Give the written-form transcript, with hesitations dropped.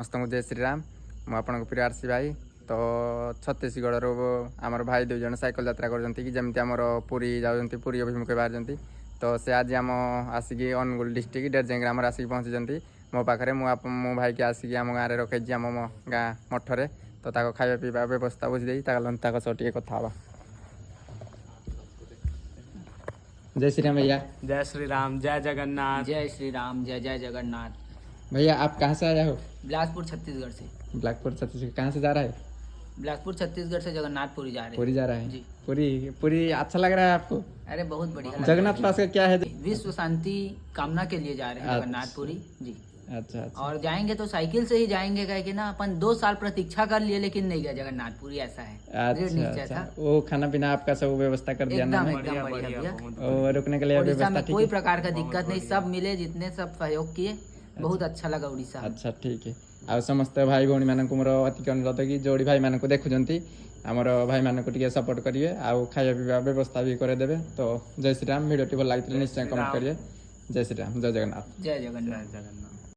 समस्त जय श्रीराम मु आपन प्रिय आरसी भाई तो छत्तीसगढ़ आमर भाई दुई जन साइकिल यात्रा करती जमी आम पुरी जाऊँगी पुरी अभिमुखे बाहर तो से आज आम आसिक अनुगुल डिस्ट्रिक्ट डेरजेंग ग्राम आसिक पहुँची मो पाखे मो भाई के आसिक आम गाँव में रखी आम गाँ मठरे तो खाଇବା पीवा व्यवस्था बुझी सह टे कथा जय श्री राम भैया। जय श्री राम, जय जगन्नाथ। जय श्री राम, जय जय जगन्नाथ। भैया आप कहाँ से आया हो? बिलासपुर छत्तीसगढ़ से। बिलासपुर छत्तीसगढ़ कहाँ से जा रहा है? बिलासपुर छत्तीसगढ़ से जगन्नाथपुरी जा रहे हैं। पुरी जा रहा है जी। पुरी अच्छा लग रहा है आपको? अरे बहुत बढ़िया। जगन्नाथ दास का क्या है? विश्व शांति कामना के लिए जा रहे हैं जगन्नाथपुरी जी। अच्छा। और जाएंगे तो साइकिल से ही जाएंगे, कहे कि ना अपन 2 साल प्रतीक्षा कर लिए लेकिन नहीं गया जगन्नाथपुरी, ऐसा है। अच्छा। वो खाना पीना आपका सब व्यवस्था कर दिया ना? एकदम बढ़िया। और रुकने के लिए उड़ीसा में कोई प्रकार का दिक्कत नहीं, सब मिले, जितने सब सहयोग किए, बहुत अच्छा लगा उड़ीसा। अच्छा ठीक है। आ समस्त भाई भौणी मानक मोर अति अनुरोध कि जोड़ी भाई मानक देखुंती आमर भाई मानक टिके सपोर्ट करिए आउ खाଇବା पीवा व्यवस्था भी करदेवे। तो जय श्री राम। वीडियो भल लगी निश्चय कमेंट करिए। जय श्री राम, जय जगन्नाथ। जय जगन्नाथ। जगन्नाथ।